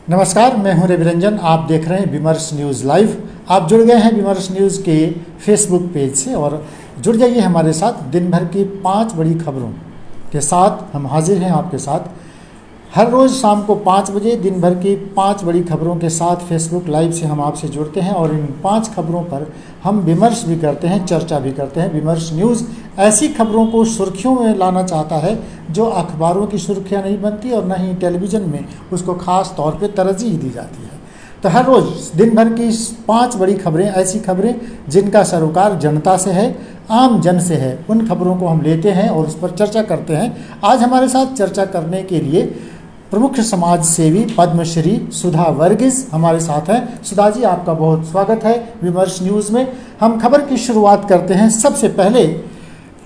नमस्कार, मैं हूं रविरंजन। आप देख रहे हैं विमर्श न्यूज़ लाइव। आप जुड़ गए हैं विमर्श न्यूज़ के फेसबुक पेज से और जुड़ जाइए हमारे साथ। दिन भर की 5 बड़ी खबरों के साथ हम हाजिर हैं आपके साथ। हर रोज़ शाम को 5 बजे दिन भर की 5 बड़ी खबरों के साथ फेसबुक लाइव से हम आपसे जुड़ते हैं और इन 5 खबरों पर हम विमर्श भी करते हैं, चर्चा भी करते हैं। विमर्श न्यूज़ ऐसी खबरों को सुर्खियों में लाना चाहता है जो अखबारों की सुर्खियाँ नहीं बनती और न ही टेलीविज़न में उसको ख़ास तौर पे तरजीह दी जाती है। तो हर रोज़ दिन भर की 5 बड़ी खबरें, ऐसी खबरें जिनका सरोकार जनता से है, आम जन से है, उन खबरों को हम लेते हैं और उस पर चर्चा करते हैं। आज हमारे साथ चर्चा करने के लिए प्रमुख समाज सेवी पद्मश्री सुधा वर्गीस हमारे साथ हैं। सुधा जी, आपका बहुत स्वागत है विमर्श न्यूज़ में। हम खबर की शुरुआत करते हैं। सबसे पहले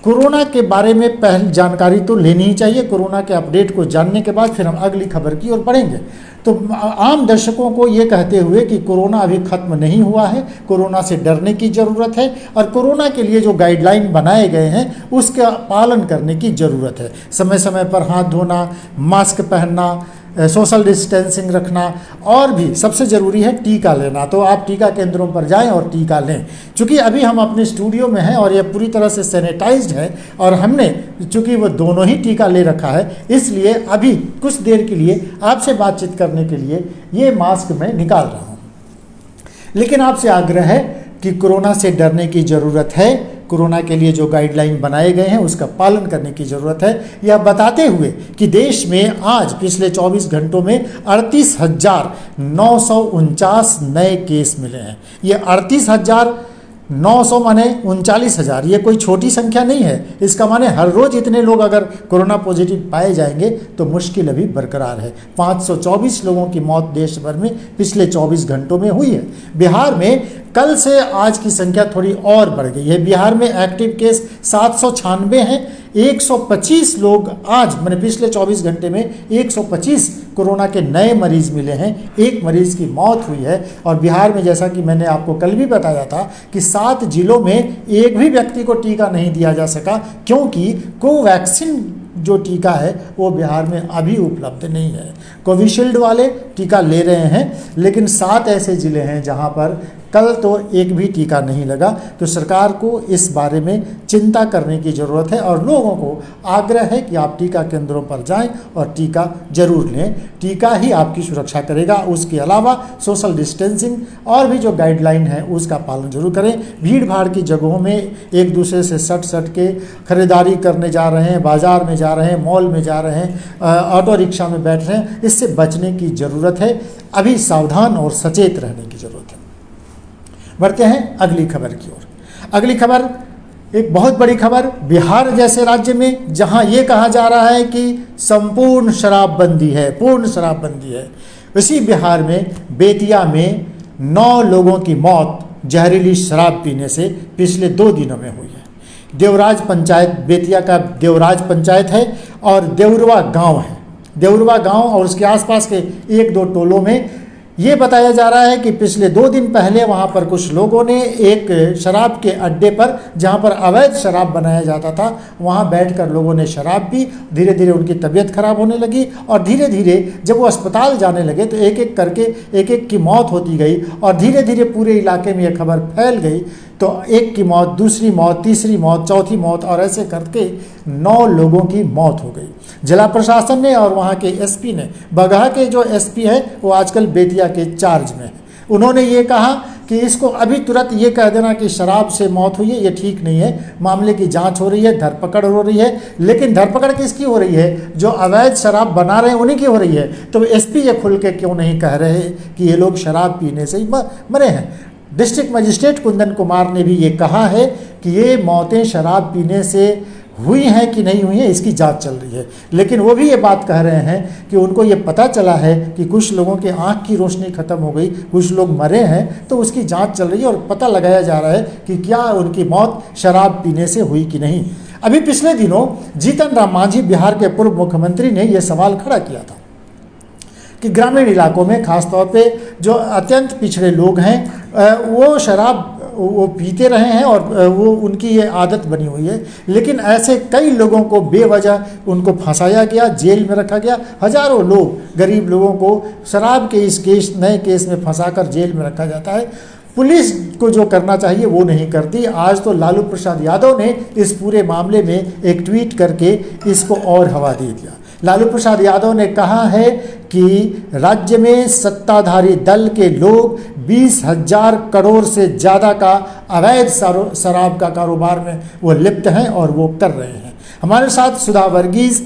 कोरोना के बारे में पहले जानकारी तो लेनी ही चाहिए। कोरोना के अपडेट को जानने के बाद फिर हम अगली खबर की ओर बढ़ेंगे। तो आम दर्शकों को ये कहते हुए कि कोरोना अभी खत्म नहीं हुआ है, कोरोना से डरने की ज़रूरत है और कोरोना के लिए जो गाइडलाइन बनाए गए हैं उसका पालन करने की ज़रूरत है। समय समय पर हाथ धोना, मास्क पहनना, सोशल डिस्टेंसिंग रखना और भी सबसे ज़रूरी है टीका लेना। तो आप टीका केंद्रों पर जाएं और टीका लें। चूँकि अभी हम अपने स्टूडियो में हैं और ये पूरी तरह से सैनिटाइज्ड है और हमने चूँकि वो दोनों ही टीका ले रखा है, इसलिए अभी कुछ देर के लिए आपसे बातचीत करने के लिए ये मास्क मैं निकाल रहा हूँ। लेकिन आपसे आग्रह है कि कोरोना से डरने की ज़रूरत है। कोरोना के लिए जो गाइडलाइन बनाए गए हैं उसका पालन करने की ज़रूरत है। यह बताते हुए कि देश में आज पिछले 24 घंटों में 38,949 नए केस मिले हैं। ये 38,900 माने 39,000, ये कोई छोटी संख्या नहीं है। इसका माने हर रोज़ इतने लोग अगर कोरोना पॉजिटिव पाए जाएंगे तो मुश्किल अभी बरकरार है। 524 लोगों की मौत देश भर में पिछले 24 घंटों में हुई है। बिहार में कल से आज की संख्या थोड़ी और बढ़ गई है। बिहार में एक्टिव केस 796 हैं। 125 लोग आज मैंने पिछले 24 घंटे में 125 कोरोना के नए मरीज़ मिले हैं। एक मरीज़ की मौत हुई है। और बिहार में जैसा कि मैंने आपको कल भी बताया था कि 7 जिलों में एक भी व्यक्ति को टीका नहीं दिया जा सका, क्योंकि कोवैक्सीन जो टीका है वो बिहार में अभी उपलब्ध नहीं है। कोविशील्ड वाले टीका ले रहे हैं, लेकिन 7 ऐसे ज़िले हैं जहां पर कल तो एक भी टीका नहीं लगा। तो सरकार को इस बारे में चिंता करने की ज़रूरत है और लोगों को आग्रह है कि आप टीका केंद्रों पर जाएं और टीका जरूर लें। टीका ही आपकी सुरक्षा करेगा। उसके अलावा सोशल डिस्टेंसिंग और भी जो गाइडलाइन है उसका पालन जरूर करें। भीड़ भाड़ की जगहों में एक दूसरे से सट के खरीदारी करने जा रहे हैं, बाज़ार में जा रहे हैं, मॉल में जा रहे हैं, ऑटो रिक्शा में बैठ रहे हैं, इससे बचने की ज़रूरत है। अभी सावधान और सचेत रहने की ज़रूरत है। बढ़ते हैं अगली खबर की ओर। अगली खबर एक बहुत बड़ी खबर। बिहार जैसे राज्य में जहां ये कहा जा रहा है कि संपूर्ण शराबबंदी है, पूर्ण शराबबंदी है, उसी बिहार में बेतिया में 9 लोगों की मौत जहरीली शराब पीने से पिछले 2 दिनों में हुई है। देवराज पंचायत, बेतिया का देवराज पंचायत है और देवरवा गांव है। देवरवा गांव और उसके आसपास के 1-2 टोलों में ये बताया जा रहा है कि पिछले 2 दिन पहले वहाँ पर कुछ लोगों ने एक शराब के अड्डे पर, जहाँ पर अवैध शराब बनाया जाता था, वहाँ बैठकर लोगों ने शराब पी। धीरे धीरे उनकी तबीयत खराब होने लगी और धीरे धीरे जब वो अस्पताल जाने लगे तो एक एक करके एक की मौत होती गई और धीरे धीरे पूरे इलाके में ये खबर फैल गई। तो एक की मौत, दूसरी मौत, तीसरी मौत, चौथी मौत और ऐसे करके 9 लोगों की मौत हो गई। जिला प्रशासन ने और वहाँ के एसपी ने, बगहा के जो एसपी हैं वो आजकल बेतिया के चार्ज में है, उन्होंने ये कहा कि इसको अभी तुरंत ये कह देना कि शराब से मौत हुई है, ये ठीक नहीं है। मामले की जांच हो रही है, धरपकड़ हो रही है। लेकिन धरपकड़ किसकी हो रही है? जो अवैध शराब बना रहे हैं उन्हीं की हो रही है। तो एसपी ये खुल के क्यों नहीं कह रहे कि ये लोग शराब पीने से ही मरे हैं? डिस्ट्रिक्ट मजिस्ट्रेट कुंदन कुमार ने भी ये कहा है कि ये मौतें शराब पीने से हुई हैं कि नहीं हुई हैं, इसकी जांच चल रही है। लेकिन वो भी ये बात कह रहे हैं कि उनको ये पता चला है कि कुछ लोगों के आँख की रोशनी खत्म हो गई, कुछ लोग मरे हैं, तो उसकी जांच चल रही है और पता लगाया जा रहा है कि क्या उनकी मौत शराब पीने से हुई कि नहीं। अभी पिछले दिनों जीतन राम मांझी, बिहार के पूर्व मुख्यमंत्री, ने यह सवाल खड़ा किया था कि ग्रामीण इलाकों में खासतौर पे जो अत्यंत पिछड़े लोग हैं वो शराब वो पीते रहे हैं और वो उनकी ये आदत बनी हुई है। लेकिन ऐसे कई लोगों को बेवजह उनको फंसाया गया, जेल में रखा गया। हजारों लोग, गरीब लोगों को शराब के इस नए केस में फंसाकर जेल में रखा जाता है। पुलिस को जो करना चाहिए वो नहीं करती। आज तो लालू प्रसाद यादव ने इस पूरे मामले में एक ट्वीट करके इसको और हवा दे दिया। लालू प्रसाद यादव ने कहा है कि राज्य में सत्ताधारी दल के लोग 20,000 करोड़ से ज़्यादा का अवैध शराब का कारोबार में वो लिप्त हैं और वो कर रहे हैं। हमारे साथ सुधा वर्गीस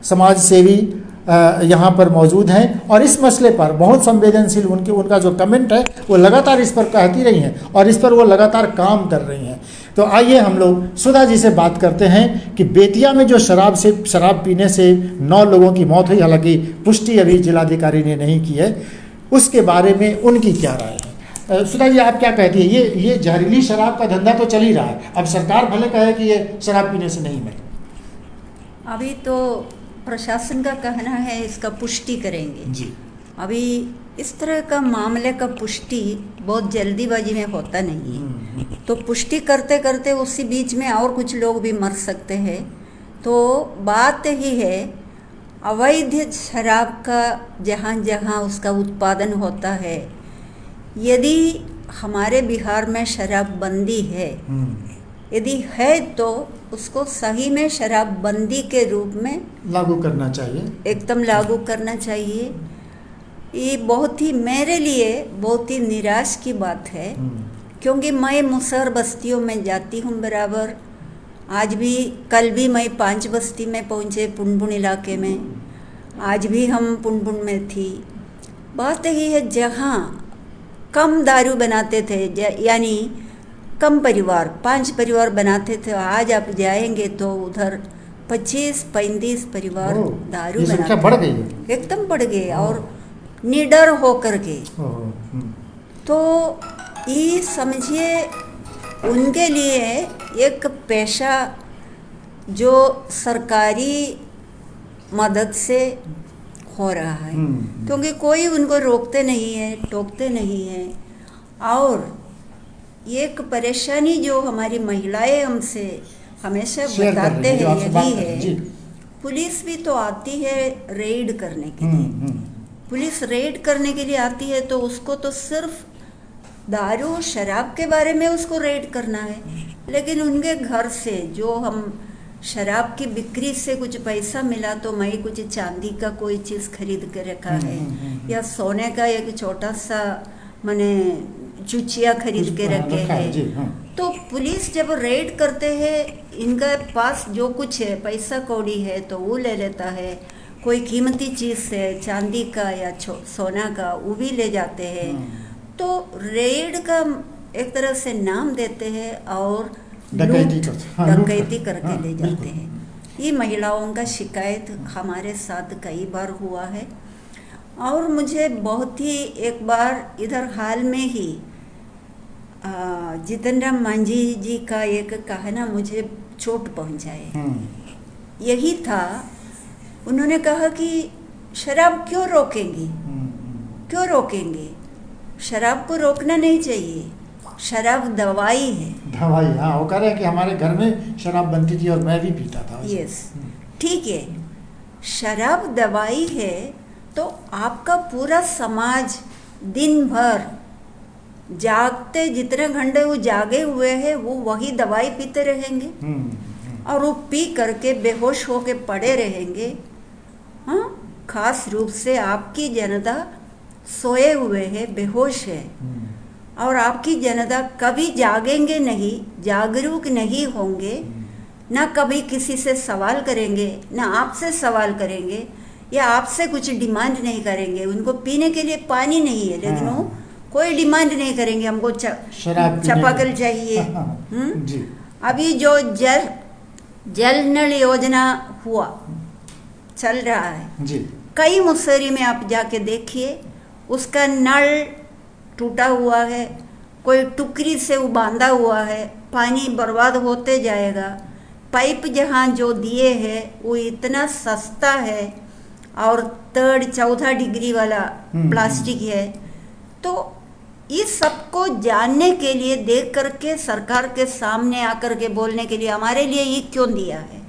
समाज सेवी यहाँ पर मौजूद हैं और इस मसले पर बहुत संवेदनशील उनका जो कमेंट है वो लगातार इस पर कहती रही हैं और इस पर वो लगातार काम कर रही हैं। तो आइए हम लोग सुधा जी से बात करते हैं कि बेतिया में जो शराब पीने से 9 लोगों की मौत हुई, हालांकि पुष्टि अभी जिलाधिकारी ने नहीं की है, उसके बारे में उनकी क्या राय है। सुधा जी, आप क्या कहती है, ये जहरीली शराब का धंधा तो चल ही रहा है, अब सरकार भले कहे कि ये शराब पीने से नहीं मरे। अभी तो प्रशासन का कहना है इसका पुष्टि करेंगे जी। अभी इस तरह का मामले का पुष्टि बहुत जल्दीबाजी में होता नहीं है, तो पुष्टि करते करते उसी बीच में और कुछ लोग भी मर सकते हैं। तो बात ही है अवैध शराब का जहाँ जहाँ उसका उत्पादन होता है, यदि हमारे बिहार में शराबबंदी है, यदि है तो उसको सही में शराबबंदी के रूप में लागू करना चाहिए, एकदम लागू करना चाहिए। ये बहुत ही मेरे लिए बहुत ही निराश की बात है, क्योंकि मैं मुसहर बस्तियों में जाती हूँ बराबर। आज भी, कल भी मैं 5 बस्ती में पहुँचे पुनपुन इलाके में, आज भी हम पुनपुन में थी। बात यही है जहाँ कम दारू बनाते थे, यानी कम परिवार, 5 परिवार बनाते थे, आज आप जाएंगे तो उधर 25-35 परिवार दारू बनाते, बढ़ गई है, एकदम बढ़ गए और निडर होकर के। तो ये समझिए उनके लिए एक पेशा जो सरकारी मदद से हो रहा है, क्योंकि कोई उनको रोकते नहीं है, टोकते नहीं है। और एक परेशानी जो हमारी महिलाएं हमसे हमेशा बताते हैं यही है, पुलिस भी तो आती है रेड करने के लिए। पुलिस रेड करने के लिए आती है तो उसको तो सिर्फ दारू शराब के बारे में उसको रेड करना है, लेकिन उनके घर से जो हम शराब की बिक्री से कुछ पैसा मिला तो मैं कुछ चांदी का कोई चीज़ खरीद के रखा है, या सोने का एक छोटा सा मैंने चुचिया खरीद के रखे हैं। तो पुलिस जब रेड करते हैं, इनका पास जो कुछ है पैसा कौड़ी है तो वो ले लेता है, कोई कीमती चीज़ है चांदी का या सोना का वो भी ले जाते हैं। तो रेड का एक तरह से नाम देते हैं और डकैती करके ले जाते हैं। ये महिलाओं का शिकायत हमारे साथ कई बार हुआ है। और मुझे बहुत ही एक बार इधर हाल में ही जितेंद्र राम मांझी जी का एक कहना मुझे चोट पहुंचाए। यही था, उन्होंने कहा कि शराब क्यों रोकेंगे, क्यों रोकेंगे, शराब को रोकना नहीं चाहिए, शराब दवाई है। दवाई, हाँ, वो कह रहे हैं कि हमारे घर में शराब बनती थी और मैं भी पीता था। यस, ठीक है, शराब दवाई है तो आपका पूरा समाज दिन भर जागते, जितने घंटे वो जागे हुए हैं वो वही दवाई पीते रहेंगे और वो पी करके बेहोश होके पड़े रहेंगे। हाँ, खास रूप से आपकी जनता सोए हुए है, बेहोश है, और आपकी जनता कभी जागेंगे नहीं, जागरूक नहीं होंगे, ना कभी किसी से सवाल करेंगे, ना आपसे सवाल करेंगे या आपसे कुछ डिमांड नहीं करेंगे। उनको पीने के लिए पानी नहीं है, लेकिन वो कोई डिमांड नहीं करेंगे हमको चापाकल चाहिए। जी। अभी जो जल नल योजना हुआ चल रहा है जी, कई मुसहरी में आप जाके देखिए, उसका नल टूटा हुआ है, कोई टुकड़ी से वो बांधा हुआ है, पानी बर्बाद होते जाएगा। पाइप जहाँ जो दिए है वो इतना सस्ता है और 3rd 4th डिग्री वाला प्लास्टिक है। तो इस सबको जानने के लिए, देख करके सरकार के सामने आकर के बोलने के लिए हमारे लिए ये क्यों दिया है।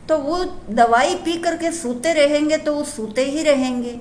तो वो दवाई पी करके सोते रहेंगे तो वो सोते ही रहेंगे,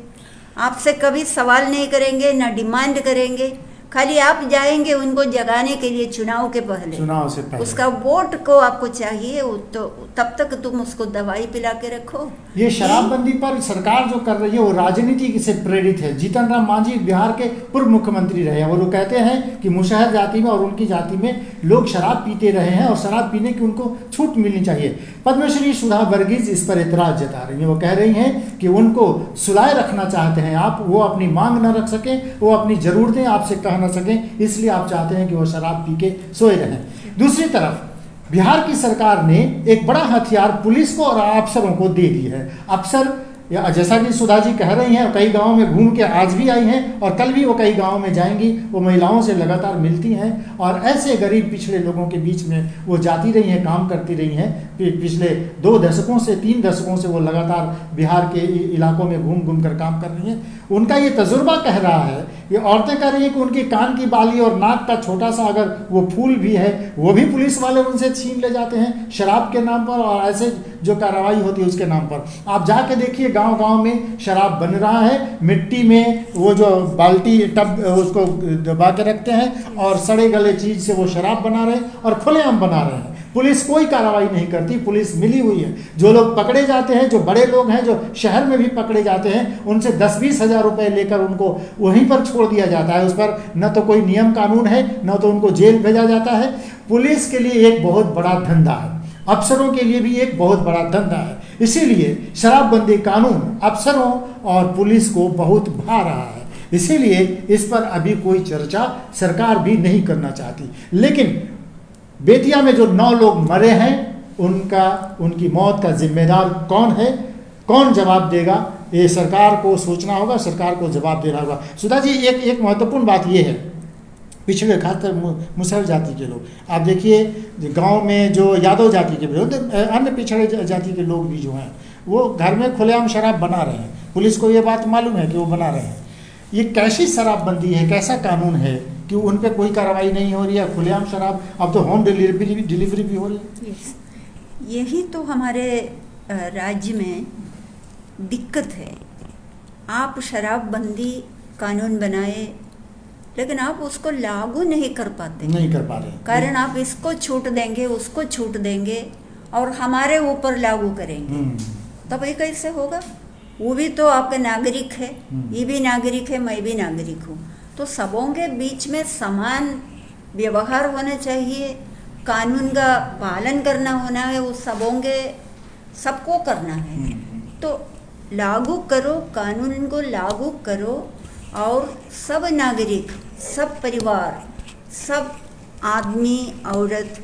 आपसे कभी सवाल नहीं करेंगे, ना डिमांड करेंगे। खाली आप जाएंगे उनको जगाने के लिए चुनाव के पहले, चुनाव से पहले उसका वोट को आपको चाहिए, तो तब तक तुम उसको दवाई पिला के रखो। ये शराबबंदी पर सरकार जो कर रही है वो राजनीति से प्रेरित है। जीतन राम मांझी बिहार के पूर्व मुख्यमंत्री रहे हैं और वो कहते हैं कि मुसहर जाति में और उनकी जाति में लोग शराब पीते रहे हैं और शराब पीने की उनको छूट मिलनी चाहिए। पद्मश्री सुधा वर्गीज इस पर एतराज जता रही हैं। वो कह रही हैं कि उनको सुलाए रखना चाहते हैं आप, वो अपनी मांग न रख सकें, वो अपनी ज़रूरतें आपसे कह न सकें, इसलिए आप चाहते हैं कि वो शराब पी के सोए रहें। दूसरी तरफ बिहार की सरकार ने एक बड़ा हथियार पुलिस को और अफसरों को दे दी है। अफसर या जैसा कि सुधा जी कह रही हैं, कई गांवों में घूम के आज भी आई हैं और कल भी वो कई गांवों में जाएंगी। वो महिलाओं से लगातार मिलती हैं और ऐसे गरीब पिछड़े लोगों के बीच में वो जाती रही हैं, काम करती रही हैं। पिछले 2 दशकों से 3 दशकों से वो लगातार बिहार के इलाकों में घूम घूम कर काम कर रही हैं। उनका ये तजुर्बा कह रहा है, ये औरतें कह रही हैं कि उनकी कान की बाली और नाक का छोटा सा अगर वो फूल भी है वो भी पुलिस वाले उनसे छीन ले जाते हैं शराब के नाम पर, और ऐसे जो कार्रवाई होती है उसके नाम पर। आप जाके देखिए गांव गांव में शराब बन रहा है, मिट्टी में वो जो बाल्टी टब उसको दबा के रखते हैं और सड़े गले चीज से वो शराब बना रहे हैं और खुलेआम बना रहे हैं। पुलिस कोई कार्रवाई नहीं करती, पुलिस मिली हुई है। जो लोग पकड़े जाते हैं, जो बड़े लोग हैं, जो शहर में भी पकड़े जाते हैं, उनसे 10-20 हज़ार रुपए लेकर उनको वहीं पर छोड़ दिया जाता है। उस पर न तो कोई नियम कानून है, न तो उनको जेल भेजा जाता है। पुलिस के लिए एक बहुत बड़ा धंधा है, अफसरों के लिए भी एक बहुत बड़ा धंधा है। इसीलिए शराबबंदी कानून अफसरों और पुलिस को बहुत भा रहा है। इसीलिए इस पर अभी कोई चर्चा सरकार भी नहीं करना चाहती। लेकिन बेतिया में जो 9 लोग मरे हैं उनकी मौत का जिम्मेदार कौन है, कौन जवाब देगा, ये सरकार को सोचना होगा, सरकार को जवाब देना होगा। सुधा जी, एक महत्वपूर्ण बात ये है, पिछड़े खासकर मुसहर जाति के लोग, आप देखिए गांव में जो यादव जाति के विरुद्ध अन्य पिछड़े जाति के लोग भी जो हैं वो घर में खुलेआम शराब बना रहे हैं। पुलिस को ये बात मालूम है कि वो बना रहे हैं। ये कैसी शराबबंदी है, कैसा कानून है कि उन पर कोई कार्रवाई नहीं हो रही है? खुलेआम शराब, अब तो होम डिलीवरी भी हो रही है। यही तो हमारे राज्य में दिक्कत है। आप शराबबंदी कानून बनाए लेकिन आप उसको लागू नहीं कर पाते, नहीं कर पा रहे, कारण आप इसको छूट देंगे, उसको छूट देंगे और हमारे ऊपर लागू करेंगे, तब ये कैसे होगा? वो भी तो आपका नागरिक है, ये भी नागरिक है, मैं भी नागरिक हूँ। तो सबों के बीच में समान व्यवहार होना चाहिए, कानून का पालन करना होना है, वो सबको करना है। तो लागू करो, कानून को लागू करो और सब नागरिक, सब परिवार, सब आदमी औरत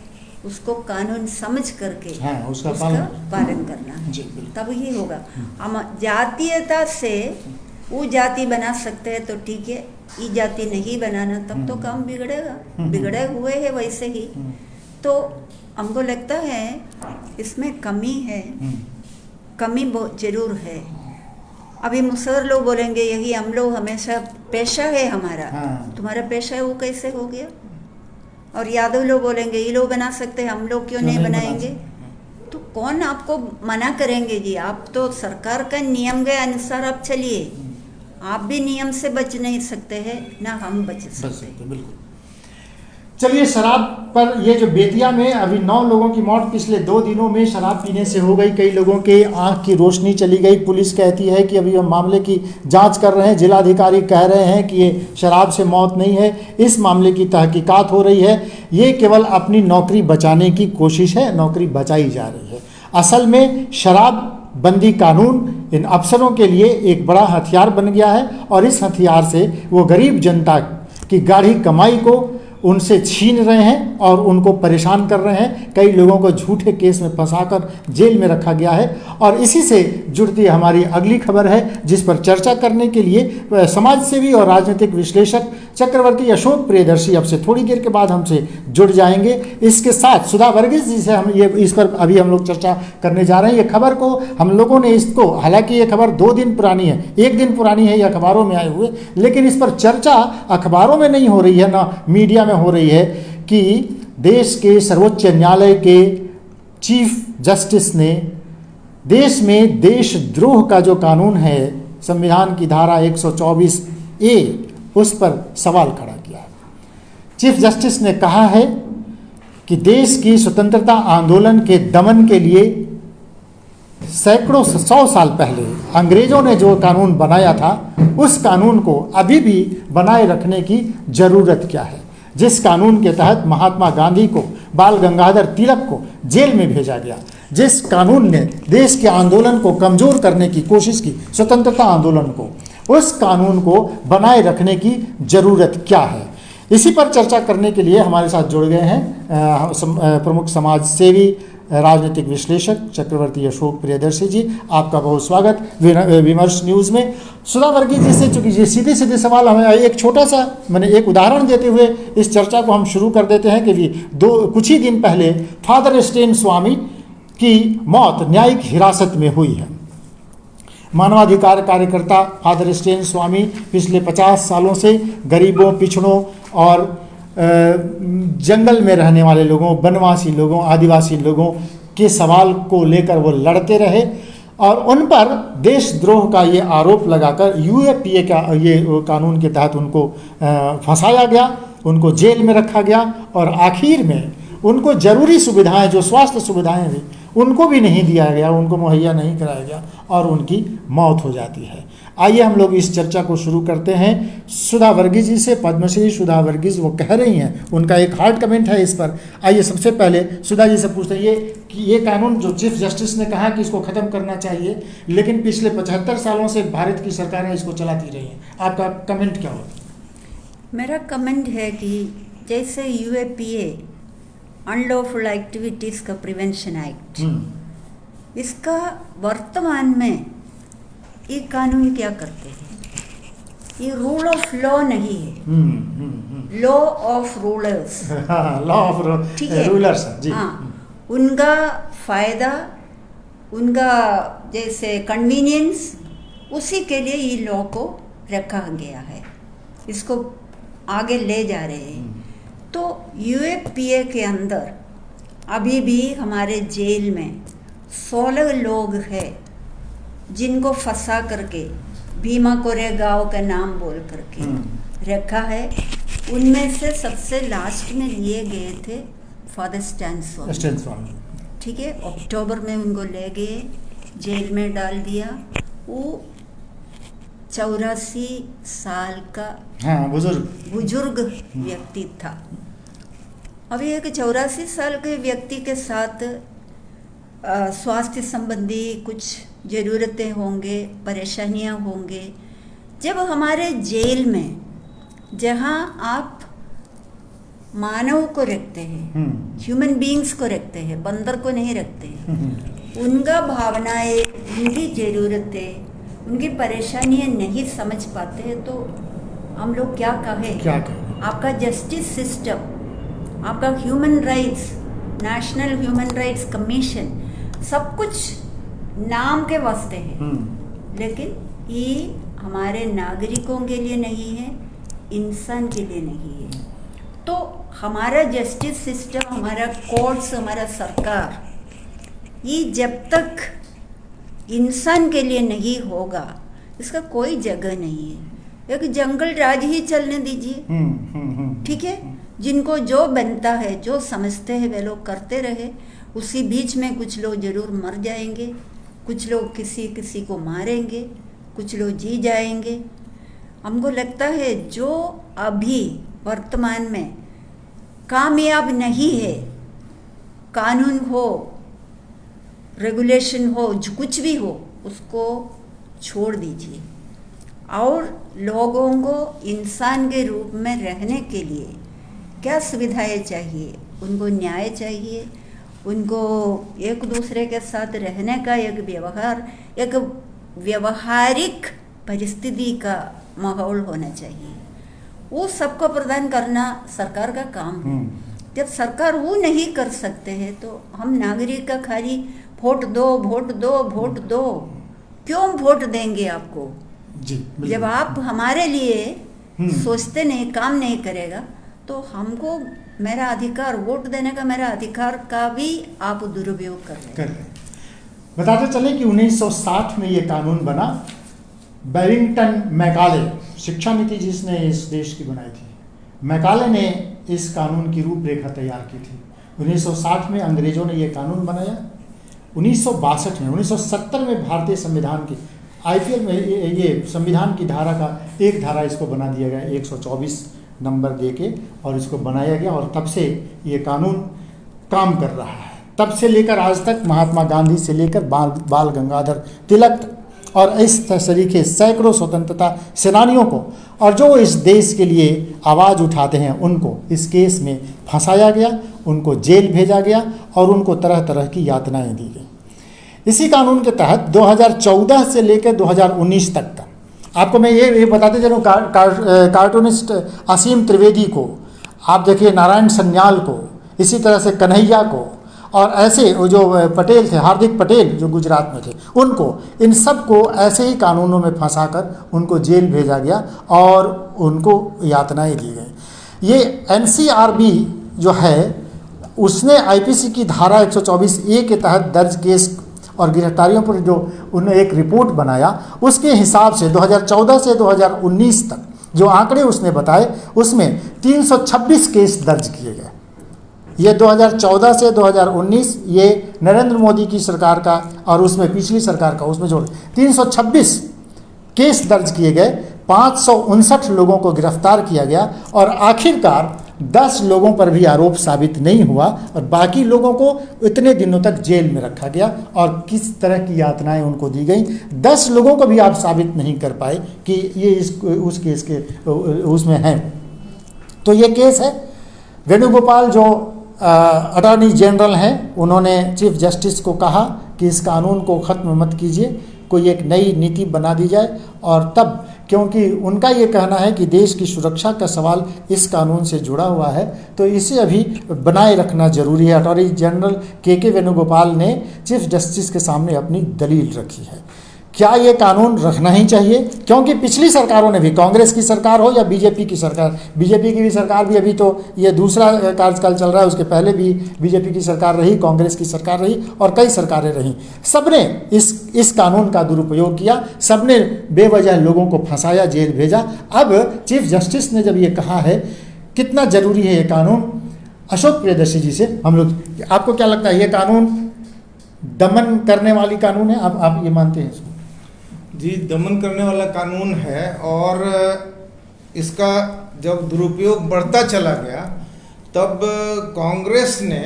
उसको कानून समझ करके उसका पालन करना है, तब ही होगा। हम जातीयता से वो जाति बना सकते हैं तो ठीक है, ये जाति नहीं बनाना, तब तो काम बिगड़ेगा, बिगड़े हुए है वैसे ही। तो हमको लगता है इसमें कमी है, कमी जरूर है। अभी मुसहर लोग बोलेंगे यही हम लोग हमेशा पेशा है हमारा, तुम्हारा पेशा है वो कैसे हो गया? और यादव लोग बोलेंगे ये लोग बना सकते हैं, हम लोग क्यों नहीं बनाएंगे? तो कौन आपको मना करेंगे जी? आप तो सरकार का नियम के अनुसार आप चलिए, आप भी नियम से बच नहीं सकते हैं, ना हम बच सकते। बिल्कुल। चलिए, शराब पर ये जो बेतिया में अभी 9 लोगों की मौत पिछले 2 दिनों में शराब पीने से हो गई। कई लोगों के आंख की रोशनी चली गई। पुलिस कहती है कि अभी हम मामले की जांच कर रहे हैं, जिलाधिकारी कह रहे हैं कि ये शराब से मौत नहीं है, इस मामले की तहकीकात हो रही है। ये केवल अपनी नौकरी बचाने की कोशिश है, नौकरी बचाई जा रही है। असल में शराबबंदी कानून इन अफसरों के लिए एक बड़ा हथियार बन गया है और इस हथियार से वो गरीब जनता की गाढ़ी कमाई को उनसे छीन रहे हैं और उनको परेशान कर रहे हैं। कई लोगों को झूठे केस में फंसाकर जेल में रखा गया है। और इसी से जुड़ती हमारी अगली खबर है जिस पर चर्चा करने के लिए समाजसेवी और राजनीतिक विश्लेषक चक्रवर्ती अशोक प्रियदर्शी अब से थोड़ी देर के बाद हमसे जुड़ जाएंगे। इसके साथ सुधा वर्गीस जी से हम ये इस पर अभी हम लोग चर्चा करने जा रहे हैं। ये खबर को हम लोगों ने इसको, हालांकि ये खबर 2 दिन पुरानी है, 1 दिन पुरानी है, ये अखबारों में आए हुए, लेकिन इस पर चर्चा अखबारों में नहीं हो रही है, ना मीडिया में हो रही है कि देश के सर्वोच्च न्यायालय के चीफ जस्टिस ने देश में देशद्रोह का जो कानून है, संविधान की धारा 124A, उस पर सवाल खड़ा किया है। चीफ जस्टिस ने कहा है कि देश की स्वतंत्रता आंदोलन के दमन के लिए सैकड़ों 100 साल पहले अंग्रेजों ने जो कानून बनाया था, उस कानून को अभी भी बनाए रखने की जरूरत क्या है। जिस कानून के तहत महात्मा गांधी को, बाल गंगाधर तिलक को जेल में भेजा गया, जिस कानून ने देश के आंदोलन को कमज़ोर करने की कोशिश की, स्वतंत्रता आंदोलन को, उस कानून को बनाए रखने की ज़रूरत क्या है। इसी पर चर्चा करने के लिए हमारे साथ जुड़ गए हैं प्रमुख समाज सेवी, राजनीतिक विश्लेषक चक्रवर्ती अशोक प्रियदर्शी जी। आपका बहुत स्वागत विमर्श न्यूज़ में। सुधा वर्गीस जी से, चूँकि ये सीधे सीधे सवाल, हमें एक छोटा सा मैंने एक उदाहरण देते हुए इस चर्चा को हम शुरू कर देते हैं कि कुछ ही दिन पहले फादर स्टेन स्वामी की मौत न्यायिक हिरासत में हुई है। मानवाधिकार कार्यकर्ता फादर स्टेन स्वामी पिछले 50 सालों से गरीबों, पिछड़ों और जंगल में रहने वाले लोगों, वनवासी लोगों, आदिवासी लोगों के सवाल को लेकर वो लड़ते रहे और उन पर देशद्रोह का ये आरोप लगाकर UAPA का ये कानून के तहत उनको फंसाया गया, उनको जेल में रखा गया और आखिर में उनको ज़रूरी सुविधाएं, जो स्वास्थ्य सुविधाएं थी, उनको भी नहीं दिया गया, उनको मुहैया नहीं कराया गया और उनकी मौत हो जाती है। आइए हम लोग इस चर्चा को शुरू करते हैं सुधा वर्गीस जी से। पद्मश्री सुधा वर्गीस वो कह रही हैं, उनका एक हार्ड कमेंट है इस पर। आइए सबसे पहले सुधा जी से पूछते हैं कि ये कानून जो चीफ जस्टिस ने कहा कि इसको ख़त्म करना चाहिए, लेकिन पिछले 75 सालों से भारत की सरकारें इसको चलाती रही हैं, आपका कमेंट क्या होगा? मेरा कमेंट है कि जैसे UAPA अनलॉफुल एक्टिविटीज़ का प्रिवेंशन एक्ट, इसका वर्तमान में ये कानून क्या करते हैं? ये रूल ऑफ लॉ नहीं है, law of rulers, law of rulers जी। हाँ, उनका फ़ायदा, उनका जैसे कन्वीनियंस, उसी के लिए ये लॉ को रखा गया है, इसको आगे ले जा रहे हैं। तो UAPA के अंदर अभी भी हमारे जेल में 16 लोग हैं जिनको फंसा करके भीमा कोरेगांव का नाम बोल करके रखा है। उनमें से सबसे लास्ट में लिए गए थे फादर स्टैन स्वामी, ठीक है। अक्टूबर में उनको ले गए, जेल में डाल दिया। वो 84 साल का बुजुर्ग व्यक्ति था। अभी एक 84 साल के व्यक्ति के साथ स्वास्थ्य संबंधी कुछ ज़रूरतें होंगे, परेशानियां होंगे। जब हमारे जेल में, जहां आप मानव को रखते हैं, ह्यूमन बीइंग्स को रखते हैं, बंदर को नहीं रखते हैं, उनका भावनाएं, उनकी ज़रूरतें, उनकी परेशानियां नहीं समझ पाते हैं, तो हम लोग क्या कहें? आपका जस्टिस सिस्टम, आपका human rights, national human rights commission, सब कुछ नाम के वास्ते है, लेकिन ये हमारे नागरिकों के लिए नहीं है, इंसान के लिए नहीं है। तो हमारा जस्टिस सिस्टम, हमारा कोर्ट्स, हमारा सरकार, ये जब तक इंसान के लिए नहीं होगा, इसका कोई जगह नहीं है। एक जंगल राज ही चलने दीजिए, ठीक है। जिनको जो बनता है, जो समझते हैं, वे लोग करते रहे। उसी बीच में कुछ लोग जरूर मर जाएंगे, कुछ लोग किसी किसी को मारेंगे, कुछ लोग जी जाएंगे। हमको लगता है जो अभी वर्तमान में कामयाब नहीं है, कानून हो, रेगुलेशन हो, जो कुछ भी हो, उसको छोड़ दीजिए और लोगों को इंसान के रूप में रहने के लिए क्या सुविधाएं चाहिए, उनको न्याय चाहिए, उनको एक दूसरे के साथ रहने का एक व्यवहारिक परिस्थिति का माहौल होना चाहिए। वो सबको प्रदान करना सरकार का काम है। जब सरकार वो नहीं कर सकते हैं तो हम नागरिक का खाली वोट दो वोट दो वोट दो, क्यों वोट देंगे आपको? जी, जब आप हमारे लिए सोचते नहीं, काम नहीं करेगा तो हमको मेरा अधिकार, वोट देने का मेरा अधिकार का भी आप दुरुपयोग कर रहे हैं। बताते चले कि 1960 में ये कानून बना। बैरिंगटन मैकाले, शिक्षा नीति जिसने इस देश की बनाई थी, मैकाले ने इस कानून की रूपरेखा तैयार की थी। 1960 में अंग्रेजों ने ये कानून बनाया। 1962 में, 1970 में भारतीय संविधान की IPL में ये संविधान की धारा का एक धारा इसको बना दिया गया 124 नंबर देके, और इसको बनाया गया, और तब से ये कानून काम कर रहा है। तब से लेकर आज तक महात्मा गांधी से लेकर बाल गंगाधर तिलक और इस तरीके सैकड़ों स्वतंत्रता सेनानियों को, और जो इस देश के लिए आवाज़ उठाते हैं, उनको इस केस में फंसाया गया, उनको जेल भेजा गया और उनको तरह तरह की यातनाएं दी गई। इसी कानून के तहत 2014 से लेकर 2019 तक का, आपको मैं ये बताते चलूँ, कार्टूनिस्ट असीम त्रिवेदी को आप देखिए, नारायण सन्याल को, इसी तरह से कन्हैया को, और ऐसे वो जो पटेल थे, हार्दिक पटेल जो गुजरात में थे, उनको, इन सब को ऐसे ही कानूनों में फंसाकर उनको जेल भेजा गया और उनको यातनाएं दी गई। ये NCRB जो है उसने IPC की धारा 124A के तहत दर्ज केस और गिरफ्तारियों पर जो उन्होंने एक रिपोर्ट बनाया, उसके हिसाब से 2014 से 2019 तक जो आंकड़े उसने बताए, उसमें 326 केस दर्ज किए गए। ये 2014 से 2019 ये नरेंद्र मोदी की सरकार का और उसमें पिछली सरकार का, उसमें जो 326 केस दर्ज किए गए, 559 लोगों को गिरफ्तार किया गया, और आखिरकार 10 लोगों पर भी आरोप साबित नहीं हुआ, और बाकी लोगों को इतने दिनों तक जेल में रखा गया और किस तरह की यातनाएं उनको दी गई। 10 लोगों को भी आप साबित नहीं कर पाए कि ये उस केस के उसमें हैं। तो ये केस है। वेणुगोपाल जो अटॉर्नी जनरल हैं, उन्होंने चीफ जस्टिस को कहा कि इस कानून को ख़त्म मत कीजिए, कोई एक नई नीति बना दी जाए, और तब, क्योंकि उनका ये कहना है कि देश की सुरक्षा का सवाल इस कानून से जुड़ा हुआ है, तो इसे अभी बनाए रखना जरूरी है। अटॉर्नी जनरल के वेणुगोपाल ने चीफ जस्टिस के सामने अपनी दलील रखी है। क्या ये कानून रखना ही चाहिए? क्योंकि पिछली सरकारों ने भी, कांग्रेस की सरकार हो या बीजेपी की सरकार, बीजेपी की भी सरकार भी, अभी तो ये दूसरा कार्यकाल चल रहा है, उसके पहले भी बीजेपी की सरकार रही, कांग्रेस की सरकार रही, और कई सरकारें रहीं, सबने इस कानून का दुरुपयोग किया, सबने बेवजह लोगों को फंसाया, जेल भेजा। अब चीफ जस्टिस ने जब ये कहा है, कितना जरूरी है ये कानून, अशोक प्रियदर्शी जी से हम लोग, आपको क्या लगता है ये कानून दमन करने वाली कानून है? आप ये मानते हैं इसको? जी, दमन करने वाला कानून है, और इसका जब दुरुपयोग बढ़ता चला गया, तब कांग्रेस ने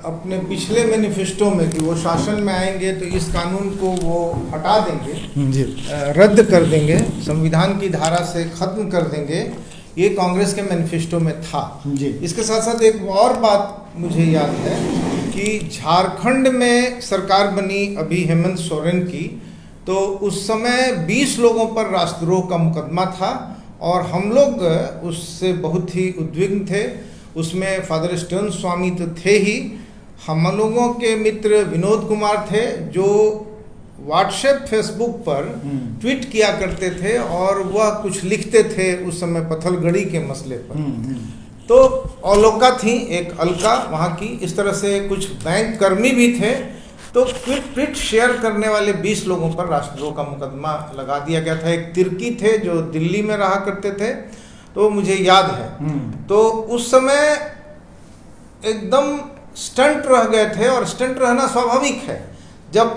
अपने पिछले मैनिफेस्टो में कि वो शासन में आएंगे तो इस कानून को वो हटा देंगे, रद्द कर देंगे, संविधान की धारा से खत्म कर देंगे, ये कांग्रेस के मैनिफेस्टो में था जी। इसके साथ साथ एक और बात मुझे याद है कि झारखंड में सरकार बनी अभी हेमंत सोरेन की, तो उस समय 20 लोगों पर राष्ट्रद्रोह का मुकदमा था, और हम लोग उससे बहुत ही उद्विग्न थे। उसमें फादर स्टर्न स्वामी तो थे ही, हम लोगों के मित्र विनोद कुमार थे जो व्हाट्सएप फेसबुक पर ट्वीट किया करते थे, और वह कुछ लिखते थे उस समय पत्थलगड़ी के मसले पर। तो अलोका थी, एक अलका वहाँ की, इस तरह से कुछ बैंक कर्मी भी थे। तो ट्वीट शेयर करने वाले 20 लोगों पर राष्ट्रद्रोह का मुकदमा लगा दिया गया था। एक तिर्की थे जो दिल्ली में रहा करते थे, तो मुझे याद है। तो उस समय एकदम स्टंट रह गए थे, और स्टंट रहना स्वाभाविक है। जब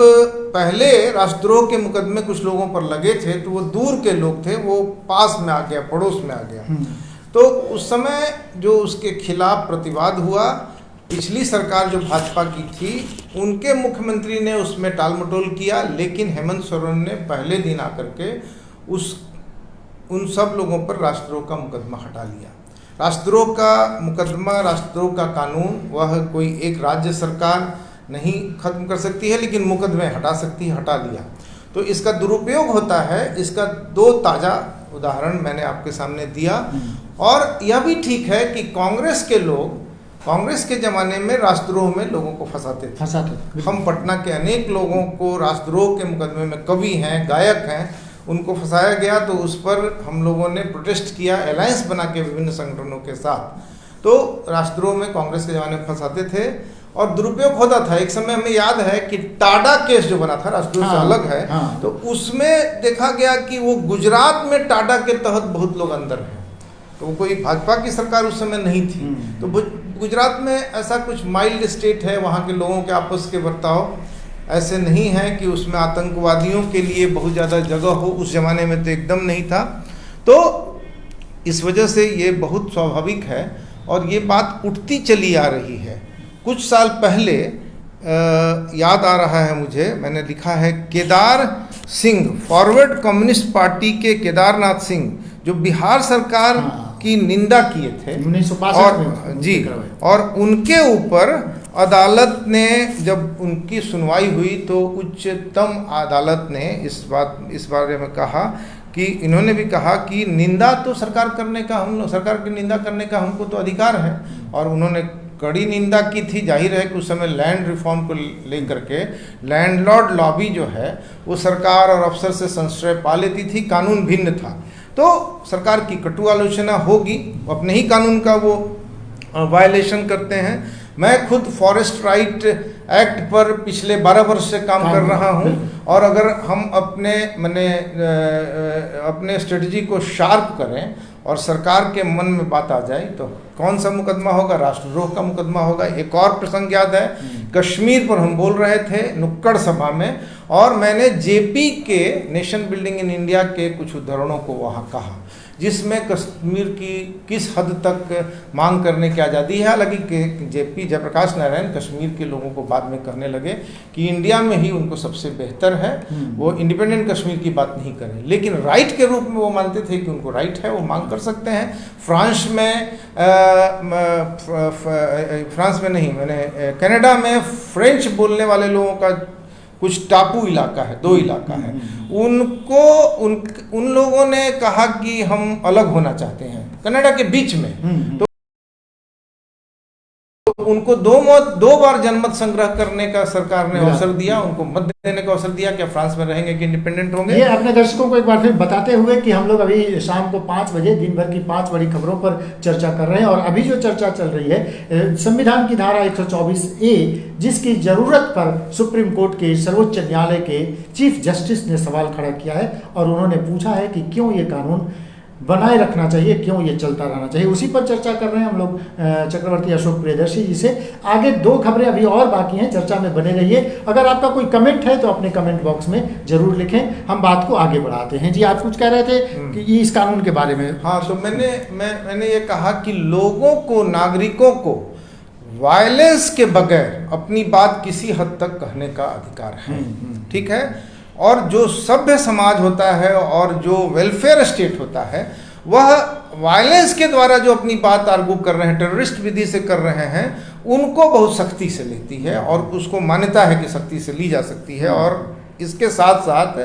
पहले राष्ट्रद्रोह के मुकदमे कुछ लोगों पर लगे थे, तो वो दूर के लोग थे, वो पास में आ गया, पड़ोस में आ गया। तो उस समय जो उसके खिलाफ प्रतिवाद हुआ, पिछली सरकार जो भाजपा की थी, उनके मुख्यमंत्री ने उसमें टालमटोल किया, लेकिन हेमंत सोरेन ने पहले दिन आकर के उन सब लोगों पर राष्ट्रद्रोह का मुकदमा हटा लिया। राष्ट्रद्रोह का मुकदमा, राष्ट्रद्रोह का कानून, वह कोई एक राज्य सरकार नहीं खत्म कर सकती है, लेकिन मुकदमे हटा सकती है, हटा लिया। तो इसका दुरुपयोग होता है। इसका दो ताज़ा उदाहरण मैंने आपके सामने दिया। और यह भी ठीक है कि कांग्रेस के लोग कांग्रेस के ज़माने में राष्ट्रद्रोह में लोगों को फंसाते थे। हम पटना के अनेक लोगों को राष्ट्रद्रोह के मुकदमे में, कवि हैं, गायक हैं, उनको फंसाया गया, तो उस पर हम लोगों ने प्रोटेस्ट किया अलायंस बना के विभिन्न संगठनों के साथ। तो राष्ट्रद्रोह में कांग्रेस के ज़माने में फंसाते थे और दुरुपयोग होता था। एक समय हमें याद है कि टाडा केस जो बना था, राष्ट्रद्रोह से अलग है, तो उसमें देखा गया कि वो गुजरात में टाडा के तहत बहुत लोग अंदर हैं, तो वो कोई भाजपा की सरकार उस समय नहीं थी। तो गुजरात में ऐसा कुछ माइल्ड स्टेट है, वहाँ के लोगों के आपस के बर्ताव ऐसे नहीं है कि उसमें आतंकवादियों के लिए बहुत ज़्यादा जगह हो, उस ज़माने में तो एकदम नहीं था। तो इस वजह से ये बहुत स्वाभाविक है और ये बात उठती चली आ रही है। कुछ साल पहले याद आ रहा है मुझे, मैंने लिखा है, Kedar Singh, forward communist party के केदारनाथ सिंह, जो बिहार सरकार की निंदा किए थे 1965 में जी, और उनके ऊपर अदालत ने जब उनकी सुनवाई हुई तो उच्चतम अदालत ने इस बारे में कहा कि इन्होंने भी कहा कि निंदा तो सरकार करने का, सरकार की निंदा करने का हमको तो अधिकार है, और उन्होंने कड़ी निंदा की थी। जाहिर है कि उस समय लैंड रिफॉर्म को लेकर के लैंडलॉर्ड लॉबी जो है वो सरकार और अफसर से संशय पा लेती थी, कानून भिन्न था, तो सरकार की कटु आलोचना होगी, अपने ही कानून का वो वायलेशन करते हैं। मैं खुद फॉरेस्ट राइट एक्ट पर पिछले 12 वर्ष से काम कर रहा हूं, और अगर हम अपने स्ट्रेटजी को शार्प करें और सरकार के मन में बात आ जाए तो कौन सा मुकदमा होगा? राष्ट्रद्रोह का मुकदमा होगा। एक और प्रसंग याद है, कश्मीर पर हम बोल रहे थे नुक्कड़ सभा में, और मैंने जेपी के नेशन बिल्डिंग इन इंडिया के कुछ उदाहरणों को वहाँ कहा, जिसमें कश्मीर की किस हद तक मांग करने की आज़ादी है। हालांकि जेपी जयप्रकाश नारायण कश्मीर के लोगों को बाद में कहने लगे कि इंडिया में ही उनको सबसे बेहतर है, वो इंडिपेंडेंट कश्मीर की बात नहीं करें, लेकिन राइट के रूप में वो मानते थे कि उनको राइट है, वो मांग कर सकते हैं। फ्रांस में कनाडा में फ्रेंच बोलने वाले लोगों का कुछ टापू इलाका है, 2 इलाका है, उन लोगों ने कहा कि हम अलग होना चाहते हैं कनाडा के बीच में, तो उनको 2 बार जनमत संग्रह करने का सरकार ने अवसर दिया, उनको मत देने का अवसर दिया। क्या फ्रांस में रहेंगे कि इंडिपेंडेंट होंगे? ये अपने दर्शकों को एक बार फिर बताते हुए कि हम लोग अभी शाम को 5 बजे दिन भर की 5 बड़ी खबरों पर चर्चा कर रहे हैं, और अभी जो चर्चा चल रही है संविधान की धारा 124A, जिसकी जरूरत पर सुप्रीम कोर्ट के सर्वोच्च न्यायालय के चीफ जस्टिस ने सवाल खड़ा किया है, और उन्होंने पूछा है कि क्यों ये कानून बनाए रखना चाहिए, क्यों ये चलता रहना चाहिए। उसी पर चर्चा कर रहे हैं हम लोग चक्रवर्ती अशोक प्रियदर्शी जी से। आगे 2 खबरें अभी और बाकी हैं, चर्चा में बने रहिए। अगर आपका कोई कमेंट है तो अपने कमेंट बॉक्स में जरूर लिखें, हम बात को आगे बढ़ाते हैं। जी, आप कुछ कह रहे थे कि इस कानून के बारे में। हाँ, तो मैंने ये कहा कि लोगों को, नागरिकों को वायलेंस के बगैर अपनी बात किसी हद तक कहने का अधिकार है, ठीक है। और जो सभ्य समाज होता है और जो वेलफेयर स्टेट होता है, वह वायलेंस के द्वारा जो अपनी बात आर्गू कर रहे हैं, टेररिस्ट विधि से कर रहे हैं, उनको बहुत सख्ती से लेती है, और उसको मान्यता है कि सख्ती से ली जा सकती है। और इसके साथ साथ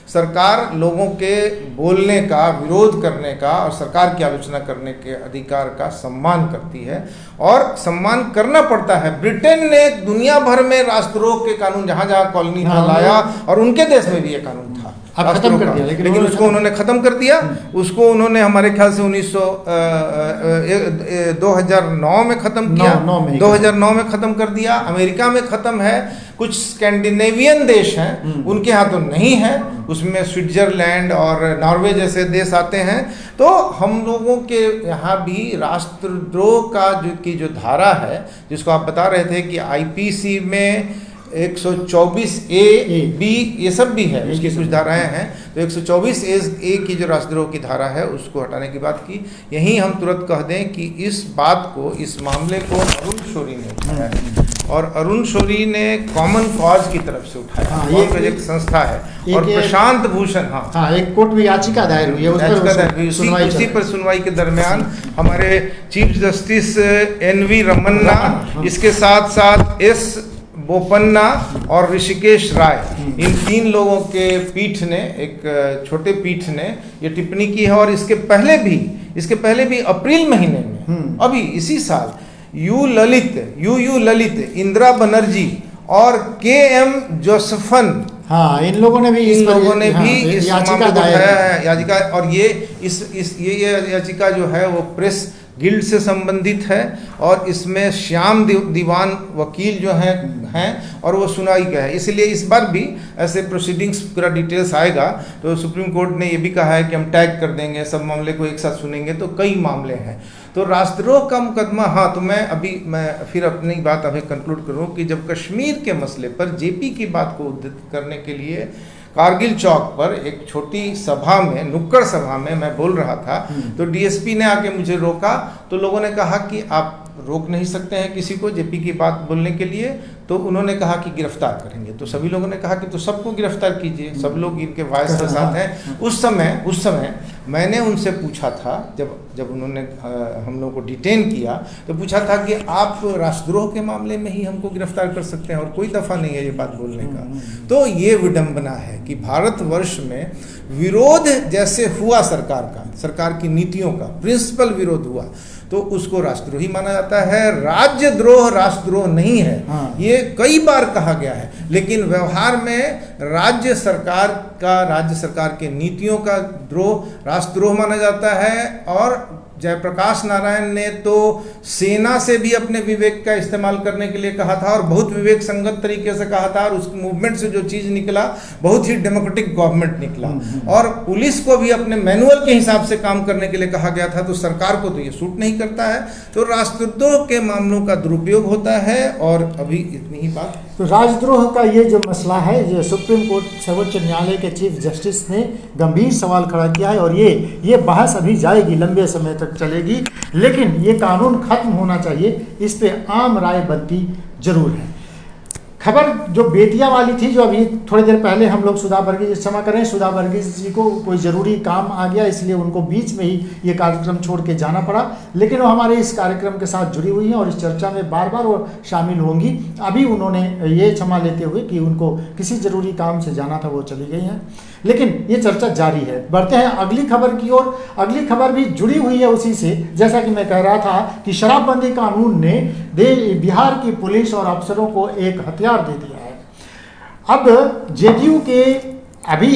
सरकार लोगों के बोलने का, विरोध करने का और सरकार की आलोचना करने के अधिकार का सम्मान करती है, और सम्मान करना पड़ता है। ब्रिटेन ने दुनिया भर में राष्ट्रद्रोह के कानून जहाँ जहाँ कॉलोनी था लाया, और उनके देश में भी ये कानून था, खत्म कर दिया, लेकिन उसको उन्होंने खत्म कर दिया। उसको उन्होंने हमारे ख्याल से 2009 में खत्म किया, 2009 में खत्म कर दिया। अमेरिका में खत्म है, कुछ स्कैंडिनेवियन देश हैं उनके यहाँ तो नहीं है, उसमें स्विट्जरलैंड और नॉर्वे जैसे देश आते हैं। तो हम लोगों के यहाँ भी राष्ट्रद्रोह का की जो धारा है, जिसको आप बता रहे थे कि आईपीसी में 124A, B ये सब भी है, उसकी कुछ धाराएं हैं। तो 124A की जो राष्ट्रद्रोह की धारा है उसको हटाने की बात की। यहीं हम तुरंत कह दें कि इस बात को, इस मामले को अरुण शौरी ने उठाया है, और अरुण शौरी ने कॉमन कॉज की तरफ से उठाया। ये एक संस्था है, और प्रशांत भूषण एक कोर्ट में याचिका दायर हुई है, उसी पर सुनवाई के दरमियान हमारे चीफ जस्टिस NV रमन्ना, इसके साथ साथ S बोपन्ना और ऋषिकेश राय, इन 3 लोगों के पीठ ने, एक छोटे पीठ ने ये टिप्पणी की है। और इसके पहले भी अप्रैल महीने में अभी इसी साल यू ललित, इंदिरा बनर्जी और KM जोसेफन, हाँ, इन लोगों ने भी इस याचिका मामले को दायर उठाया है, याचिका। और ये याचिका जो है वो प्रेस गिल्ड से संबंधित है और इसमें श्याम दीवान वकील जो हैं और वो सुनाई गया है। इसलिए इस बार भी ऐसे प्रोसीडिंग्स पूरा डिटेल्स आएगा तो सुप्रीम कोर्ट ने ये भी कहा है कि हम टैग कर देंगे, सब मामले को एक साथ सुनेंगे, तो कई मामले हैं। तो राष्ट्रद्रोह का मुकदमा, हाँ, तो मैं फिर अपनी बात अभी कंक्लूड करूँ कि जब कश्मीर के मसले पर जेपी की बात को उद्धृत करने के लिए कारगिल चौक पर एक छोटी सभा में, नुक्कड़ सभा में मैं बोल रहा था, तो डीएसपी ने आके मुझे रोका। तो लोगों ने कहा कि आप रोक नहीं सकते हैं किसी को जेपी की बात बोलने के लिए, तो उन्होंने कहा कि गिरफ्तार करेंगे। तो सभी लोगों ने कहा कि तो सबको गिरफ्तार कीजिए, सब लोग इनके वॉइस के साथ हैं। उस समय मैंने उनसे पूछा था, जब उन्होंने हम लोगों को डिटेन किया, तो पूछा था कि आप राष्ट्रद्रोह के मामले में ही हमको गिरफ्तार कर सकते हैं और कोई दफ़ा नहीं है ये बात बोलने का। तो ये विडंबना है कि भारतवर्ष में विरोध जैसे हुआ सरकार की नीतियों का प्रिंसिपल विरोध हुआ तो उसको राष्ट्रद्रोही माना जाता है। राष्ट्रद्रोह नहीं है, हाँ। ये कई बार कहा गया है, लेकिन व्यवहार में राज्य सरकार के नीतियों का द्रोह राष्ट्रद्रोह माना जाता है। और जयप्रकाश नारायण ने तो सेना से भी अपने विवेक का इस्तेमाल करने के लिए कहा था और बहुत विवेक संगत तरीके से कहा था, और उस मूवमेंट से जो चीज़ निकला बहुत ही डेमोक्रेटिक गवर्नमेंट निकला। और पुलिस को भी अपने मैनुअल के हिसाब से काम करने के लिए कहा गया था, तो सरकार को तो ये सूट नहीं करता है। तो राष्ट्रद्रोह के मामलों का दुरुपयोग होता है। और अभी इतनी ही बात। तो राजद्रोह का ये जो मसला है, जो सुप्रीम कोर्ट सर्वोच्च न्यायालय के चीफ जस्टिस ने गंभीर सवाल खड़ा किया है, और ये बहस अभी जाएगी, लंबे समय तक चलेगी, लेकिन ये कानून खत्म होना चाहिए, इस पे आम राय बनती जरूर है। खबर जो बेतिया वाली थी, जो अभी थोड़ी देर पहले हम लोग सुधा वर्गीस, क्षमा करें, सुधा वर्गीस जी को कोई ज़रूरी काम आ गया, इसलिए उनको बीच में ही ये कार्यक्रम छोड़ के जाना पड़ा, लेकिन वो हमारे इस कार्यक्रम के साथ जुड़ी हुई हैं और इस चर्चा में बार बार वो शामिल होंगी। अभी उन्होंने ये क्षमा लेते हुए कि उनको किसी ज़रूरी काम से जाना था, वो चली गई हैं, लेकिन ये चर्चा जारी है। बढ़ते हैं अगली खबर की ओर। अगली खबर भी जुड़ी हुई है उसी से। जैसा कि मैं कह रहा था कि शराबबंदी कानून ने बिहार की पुलिस और अफसरों को एक हथियार दे दिया है। अब जेडीयू के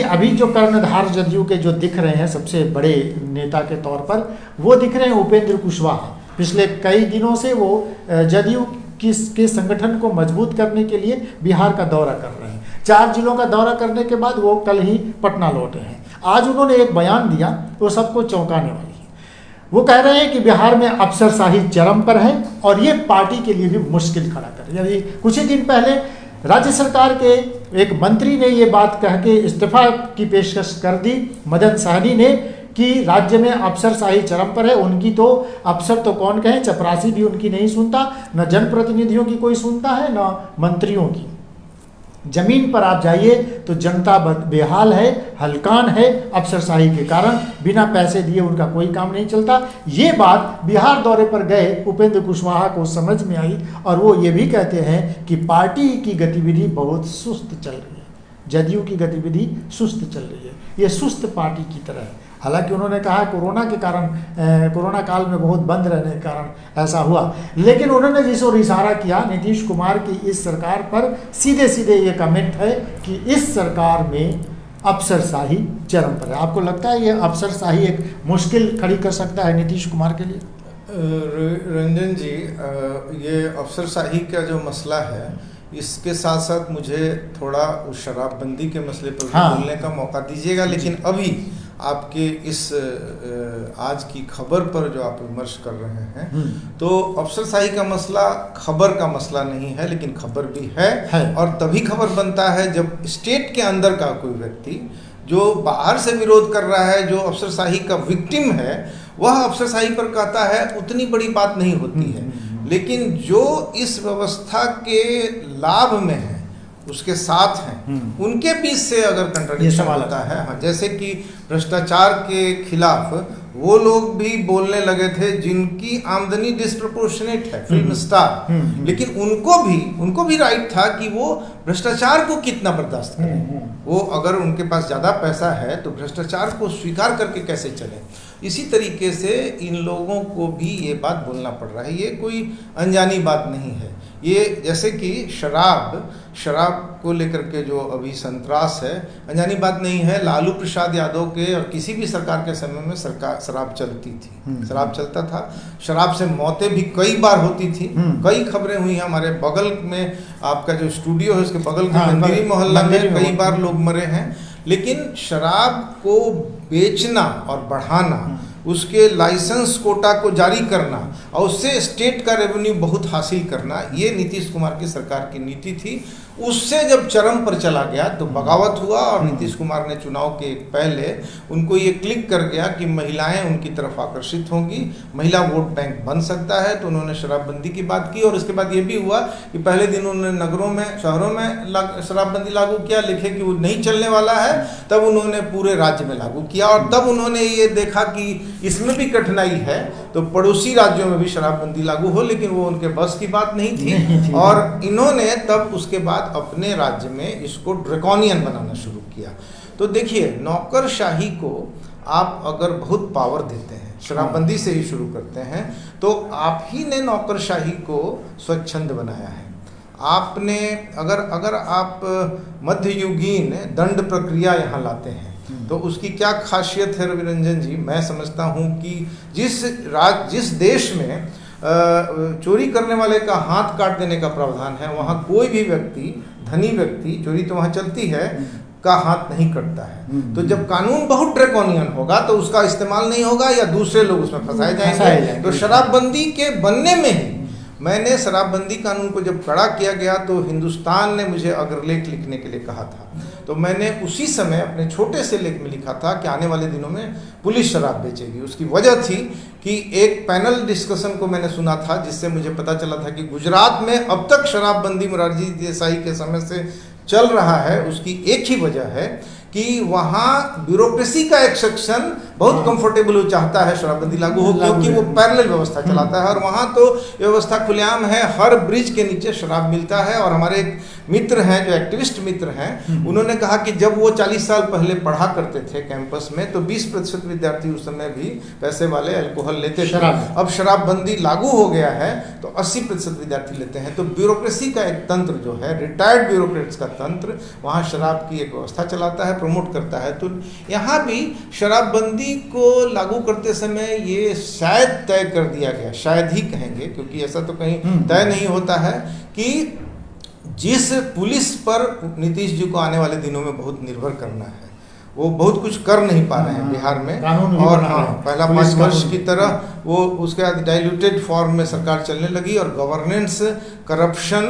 अभी जो कर्णधार जदयू के जो दिख रहे हैं सबसे बड़े नेता के तौर पर, वो दिख रहे हैं उपेंद्र कुशवाहा। पिछले कई दिनों से वो जदयू के संगठन को मजबूत करने के लिए बिहार का दौरा कर रहे हैं। 4 जिलों का दौरा करने के बाद वो कल ही पटना लौटे हैं। आज उन्होंने एक बयान दिया तो सबको चौंकाने वाली है। वो कह रहे हैं कि बिहार में अफसरशाही चरम पर है और ये पार्टी के लिए भी मुश्किल खड़ा कर। यदि कुछ ही दिन पहले राज्य सरकार के एक मंत्री ने ये बात कह के इस्तीफा की पेशकश कर दी, मदन सहनी ने, कि राज्य में अफसरशाही चरम पर है। उनकी तो अफसर तो कौन कहें, चपरासी भी उनकी नहीं सुनता, न जनप्रतिनिधियों की कोई सुनता है, न मंत्रियों की। जमीन पर आप जाइए तो जनता बेहाल है, हलकान है अफसरशाही के कारण, बिना पैसे दिए उनका कोई काम नहीं चलता। ये बात बिहार दौरे पर गए उपेंद्र कुशवाहा को समझ में आई और वो ये भी कहते हैं कि पार्टी की गतिविधि बहुत सुस्त चल रही है, जदयू की गतिविधि सुस्त चल रही है, ये सुस्त पार्टी की तरह है। हालांकि उन्होंने कहा कोरोना के कारण, कोरोना काल में बहुत बंद रहने के कारण ऐसा हुआ, लेकिन उन्होंने जिस ओर इशारा किया नीतीश कुमार की इस सरकार पर, सीधे सीधे ये कमेंट है कि इस सरकार में अफसरशाही चरम पर है। आपको लगता है ये अफसरशाही एक मुश्किल खड़ी कर सकता है नीतीश कुमार के लिए? रंजन जी, ये अफसरशाही का जो मसला है, इसके साथ साथ मुझे थोड़ा उस शराबबंदी के मसले पर बोलने का मौका दीजिएगा। लेकिन अभी आपके इस आज की खबर पर जो आप विमर्श कर रहे हैं, तो अफसरशाही का मसला खबर का मसला नहीं है, लेकिन खबर भी है। और तभी खबर बनता है जब स्टेट के अंदर का कोई व्यक्ति जो बाहर से विरोध कर रहा है, जो अफसरशाही का विक्टिम है, वह अफसरशाही पर कहता है, उतनी बड़ी बात नहीं होती है। लेकिन जो इस व्यवस्था के लाभ में है उसके साथ हैं उनके बीच से अगर कंट्राडिक्शन होता है, हाँ, जैसे कि भ्रष्टाचार के खिलाफ वो लोग भी बोलने लगे थे जिनकी आमदनी डिस्प्रपोर्शनेट है, फिल्म स्टार, लेकिन उनको भी राइट था कि वो भ्रष्टाचार को कितना बर्दाश्त करें। वो अगर उनके पास ज़्यादा पैसा है तो भ्रष्टाचार को स्वीकार करके कैसे चले। इसी तरीके से इन लोगों को भी ये बात बोलना पड़ रहा है, ये कोई अनजानी बात नहीं है। ये जैसे कि शराब को लेकर के जो अभी संतरास है, अनजानी बात नहीं है। लालू प्रसाद यादव के और किसी भी सरकार के समय में शराब चलती थी, शराब चलता था। शराब से मौतें भी कई बार होती थी, कई खबरें हुई हैं। हमारे बगल में आपका जो स्टूडियो है उसके बगल के मंदिरी मोहल्ला में कई बार लोग मरे हैं। लेकिन शराब को बेचना और बढ़ाना, उसके लाइसेंस कोटा को जारी करना और उससे स्टेट का रेवेन्यू बहुत हासिल करना, ये नीतीश कुमार की सरकार की नीति थी। उससे जब चरम पर चला गया तो बगावत हुआ और नीतीश कुमार ने चुनाव के पहले उनको ये क्लिक कर गया कि महिलाएं उनकी तरफ आकर्षित होंगी, महिला वोट बैंक बन सकता है, तो उन्होंने शराबबंदी की बात की। और उसके बाद ये भी हुआ कि पहले दिन उन्होंने नगरों में, शहरों में शराबबंदी लागू किया, लिखे कि वो नहीं चलने वाला है, तब उन्होंने पूरे राज्य में लागू किया। और तब उन्होंने ये देखा कि इसमें भी कठिनाई है, तो पड़ोसी राज्यों में भी शराबबंदी लागू हो, लेकिन वो उनके बस की बात नहीं थी। और इन्होंने तब उसके बाद अपने राज्य में इसको ड्रैकोनियन बनाना शुरू किया। तो देखिए, नौकरशाही को आप अगर बहुत पावर देते हैं, शराबबंदी से ही शुरू करते हैं, तो आप ही ने नौकरशाही को स्वच्छंद बनाया है। आपने अगर आप मध्ययुगीन दंड प्रक्रिया यहाँ लाते हैं तो उसकी क्या खासियत है रवि रंजन जी? मैं समझता हूँ कि जिस देश में चोरी करने वाले का हाथ काट देने का प्रावधान है, वहाँ कोई भी व्यक्ति, धनी व्यक्ति, चोरी तो वहाँ चलती है, का हाथ नहीं कटता है। तो जब कानून बहुत ड्रैकोनियन होगा तो उसका इस्तेमाल नहीं होगा या दूसरे लोग उसमें फंसाए जाएंगे। तो शराबबंदी के बनने में ही मैंने शराबबंदी कानून को जब कड़ा किया गया तो हिंदुस्तान ने मुझे अग्रलेख लिखने के लिए कहा था, तो मैंने उसी समय अपने छोटे से लेख में लिखा था कि आने वाले दिनों में पुलिस शराब बेचेगी। उसकी वजह थी कि एक पैनल डिस्कशन को मैंने सुना था जिससे मुझे पता चला था कि गुजरात में अब तक शराबबंदी मोरारजी देसाई के समय से चल रहा है। उसकी एक ही वजह है कि वहाँ ब्यूरोक्रेसी का एक सेक्शन बहुत कंफर्टेबल हो चाहता है शराबबंदी लागू हो, क्योंकि वो पैरेलल व्यवस्था चलाता है और वहाँ तो व्यवस्था खुलेआम है, हर ब्रिज के नीचे शराब मिलता है। और हमारे एक मित्र हैं जो एक्टिविस्ट मित्र हैं, उन्होंने कहा कि जब वो 40 साल पहले पढ़ा करते थे कैंपस में तो 20% विद्यार्थी उस समय भी पैसे वाले अल्कोहल लेते थे। अब शराबबंदी लागू हो गया है तो 80% विद्यार्थी लेते हैं। तो ब्यूरोक्रेसी का एक तंत्र जो है, रिटायर्ड ब्यूरोक्रेट्स का तंत्र, वहाँ शराब की एक व्यवस्था चलाता है, प्रमोट करता है। तो यहाँ भी शराबबंदी को लागू करते समय ये शायद तय कर दिया गया, शायद ही कहेंगे क्योंकि ऐसा तो कहीं तय नहीं होता है, कि जिस पुलिस पर नीतीश जी को आने वाले दिनों में बहुत निर्भर करना है, वो बहुत कुछ कर नहीं पा रहे हैं बिहार में। और पहला 5 वर्ष की तरह वो उसके बाद डाइल्यूटेड फॉर्म में सरकार चलने लगी और governance corruption,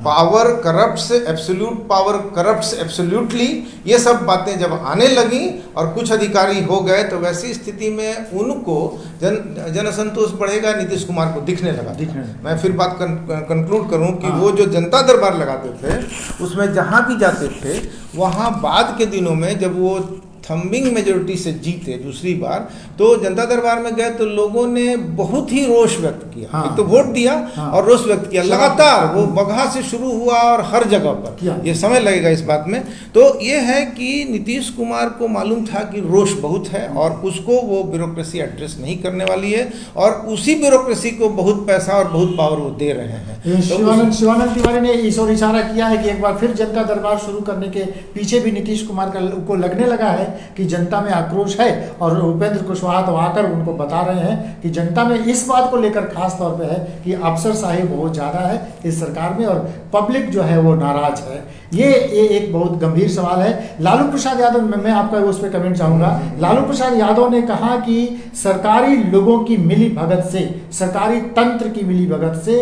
power corrupts, absolute power corrupts absolutely, ये सब बातें जब आने लगी और कुछ अधिकारी हो गए तो वैसी स्थिति में उनको जन असंतोष बढ़ेगा, नीतीश कुमार को दिखने लगा। मैं फिर बात कंक्लूड करूं कि वो जो जनता दरबार लगाते थे उसमें जहां भी जाते थे वहां बाद के दिनों में जब वो थम्बिंग मेजोरिटी से जीते दूसरी बार, तो जनता दरबार में गए तो लोगों ने बहुत ही रोष व्यक्त किया। एक तो वोट दिया और रोष व्यक्त किया लगातार, वो बगहा से शुरू हुआ और हर जगह पर। ये समय लगेगा इस बात में। तो ये है कि नीतीश कुमार को मालूम था कि रोष बहुत है और उसको वो ब्यूरोक्रेसी एड्रेस नहीं करने वाली है और उसी ब्यूरोक्रेसी को बहुत पैसा और बहुत पावर वो दे रहे हैं। शिवानंद तिवारी ने इस ओर इशारा किया है कि एक बार फिर जनता दरबार शुरू करने के पीछे भी नीतीश कुमार को लगने लगा है कि जनता में आक्रोश है। और उपेंद्र कुशवाहा तो आकर उनको बता रहे हैं कि जनता में इस बात को लेकर खास तौर पे है कि अफसरशाही बहुत ज़्यादा है इस सरकार में और पब्लिक जो है वो नाराज है। ये एक बहुत गंभीर सवाल है। लालू प्रसाद यादव, मैं आपका उस पर कमेंट चाहूँगा। लालू प्रसाद यादव ने कहा कि सरकारी लोगों की मिली भगत से, सरकारी तंत्र की मिली भगत से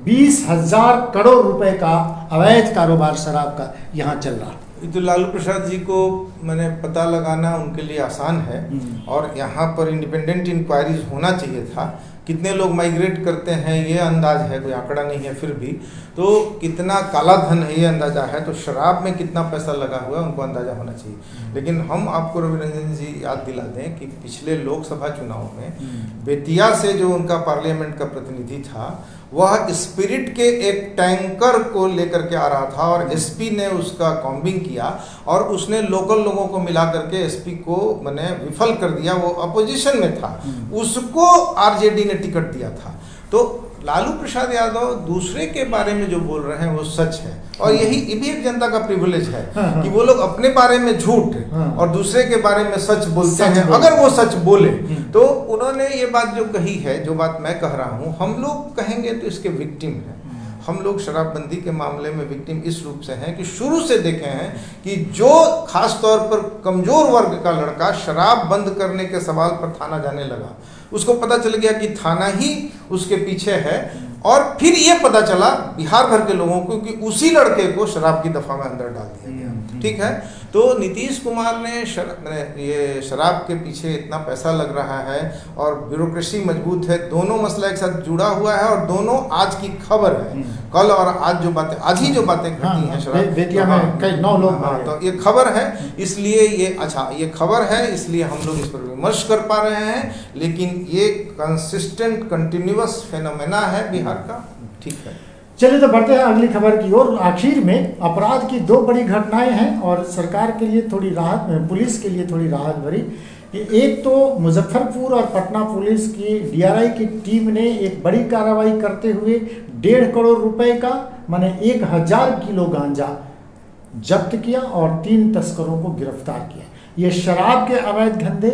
20,000 करोड़ रुपए का अवैध कारोबार शराब का यहाँ चल रहा। तो लालू प्रसाद जी को मैंने पता लगाना उनके लिए आसान है और यहाँ पर इंडिपेंडेंट इंक्वायरीज होना चाहिए था कितने लोग माइग्रेट करते हैं ये अंदाज है, कोई आंकड़ा नहीं है फिर भी, तो कितना काला धन है ये अंदाजा है, तो शराब में कितना पैसा लगा हुआ है उनको अंदाजा होना चाहिए। लेकिन हम आपको रवि रंजन जी याद दिला दें कि पिछले लोकसभा चुनाव में बेतिया से जो उनका पार्लियामेंट का प्रतिनिधि था वह स्पिरिट के एक टैंकर को लेकर के आ रहा था और एसपी ने उसका कॉम्बिंग किया और उसने लोकल लोगों को मिला करके एसपी को मैंने विफल कर दिया। वो अपोजिशन में था, उसको आरजेडी ने टिकट दिया था। तो लालू प्रसाद यादव दूसरे के बारे में जो बोल रहे हैं वो सच है, और ये भी एक जनता का प्रिविलेज है कि वो लोग अपने बारे में झूठ और दूसरे के बारे में सच बोलते हैं। अगर वो सच बोले तो उन्होंने ये बात जो कही है, जो बात मैं कह रहा हूँ, हम लोग कहेंगे तो इसके विक्टिम हैं। हम लोग शराबबंदी के मामले में विक्टिम इस रूप से हैं कि शुरू से देखे हैं कि जो खास तौर पर कमजोर वर्ग का लड़का शराब बंद करने के सवाल पर थाना जाने लगा, उसको पता चल गया कि थाना ही उसके पीछे है, और फिर ये पता चला बिहार भर के लोगों को कि उसी लड़के को शराब की दफा में अंदर डाल दिया गया। ठीक है, तो नीतीश कुमार ने ये शराब के पीछे इतना पैसा लग रहा है और ब्यूरोक्रेसी मजबूत है, दोनों मसला एक साथ जुड़ा हुआ है और दोनों आज की खबर है। कल और आज जो बातें, आज ही जो बातें घटी हैं शराब बेतिया में कई 9 लोग, तो ये खबर है, इसलिए ये खबर है, इसलिए हम लोग इस पर विमर्श कर पा रहे हैं। लेकिन ये कंसिस्टेंट कंटिन्यूअस फेनोमेना है बिहार का। ठीक है, चलिए तो बढ़ते हैं अगली खबर की ओर। आखिर में अपराध की 2 बड़ी घटनाएं हैं और सरकार के लिए थोड़ी राहत, पुलिस के लिए थोड़ी राहत भरी। एक तो मुजफ्फरपुर और पटना पुलिस की डीआरआई की टीम ने एक बड़ी कार्रवाई करते हुए 1.5 करोड़ रुपए का माने 1000 किलो गांजा जब्त किया और 3 तस्करों को गिरफ्तार किया। ये शराब के अवैध धंधे,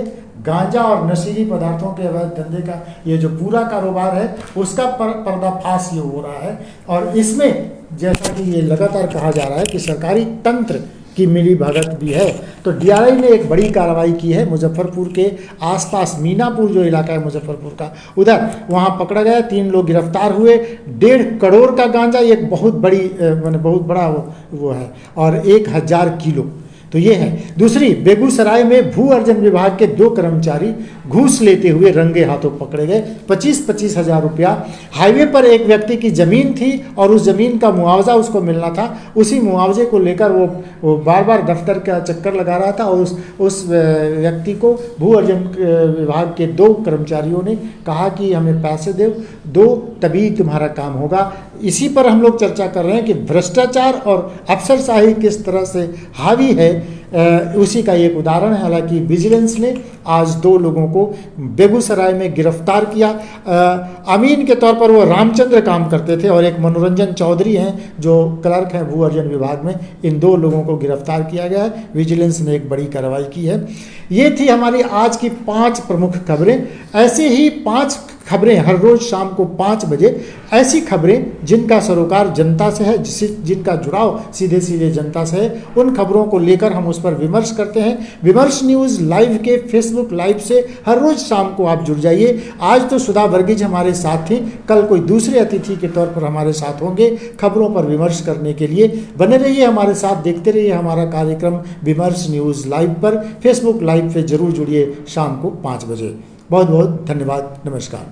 गांजा और नशीली पदार्थों के अवैध धंधे का ये जो पूरा कारोबार है उसका पर्दाफाश ये हो रहा है। और इसमें जैसा कि ये लगातार कहा जा रहा है कि सरकारी तंत्र की मिली भगत भी है, तो डीआरआई ने एक बड़ी कार्रवाई की है। मुजफ्फरपुर के आसपास मीनापुर जो इलाका है मुजफ्फरपुर का, उधर वहाँ पकड़ा गया, 3 लोग गिरफ्तार हुए। 1.5 करोड़ का गांजा एक बहुत बड़ी माने बहुत बड़ा वो है, और 1000 किलो, तो ये है। दूसरी, बेगूसराय में भू अर्जन विभाग के 2 कर्मचारी घूस लेते हुए रंगे हाथों पकड़े गए। 25-25 हज़ार रुपया। हाईवे पर एक व्यक्ति की ज़मीन थी और उस ज़मीन का मुआवजा उसको मिलना था, उसी मुआवजे को लेकर वो बार बार दफ्तर का चक्कर लगा रहा था और उस व्यक्ति को भू अर्जन विभाग के 2 कर्मचारियों ने कहा कि हमें पैसे दो तभी तुम्हारा काम होगा। इसी पर हम लोग चर्चा कर रहे हैं कि भ्रष्टाचार और अफसरशाही किस तरह से हावी है, उसी का एक उदाहरण है। हालांकि विजिलेंस ने आज 2 लोगों को बेगूसराय में गिरफ्तार किया। अमीन के तौर पर वो रामचंद्र काम करते थे और एक मनोरंजन चौधरी हैं जो क्लर्क हैं भू अर्जन विभाग में। इन 2 लोगों को गिरफ्तार किया गया है। विजिलेंस ने एक बड़ी कार्रवाई की है। ये थी हमारी आज की 5 प्रमुख खबरें। ऐसे ही 5 खबरें हर रोज़ शाम को 5 बजे, ऐसी खबरें जिनका सरोकार जनता से है, जिनका जुड़ाव सीधे सीधे जनता से है, उन खबरों को लेकर हम उस पर विमर्श करते हैं। विमर्श न्यूज़ लाइव के फेसबुक लाइव से हर रोज़ शाम को आप जुड़ जाइए। आज तो सुधा वर्गीज हमारे साथ थी, कल कोई दूसरे अतिथि के तौर पर हमारे साथ होंगे खबरों पर विमर्श करने के लिए। बने रहिए हमारे साथ, देखते रहिए हमारा कार्यक्रम विमर्श न्यूज़ लाइव पर। फेसबुक लाइव पे जरूर जुड़िए शाम को 5 बजे। बहुत बहुत धन्यवाद, नमस्कार।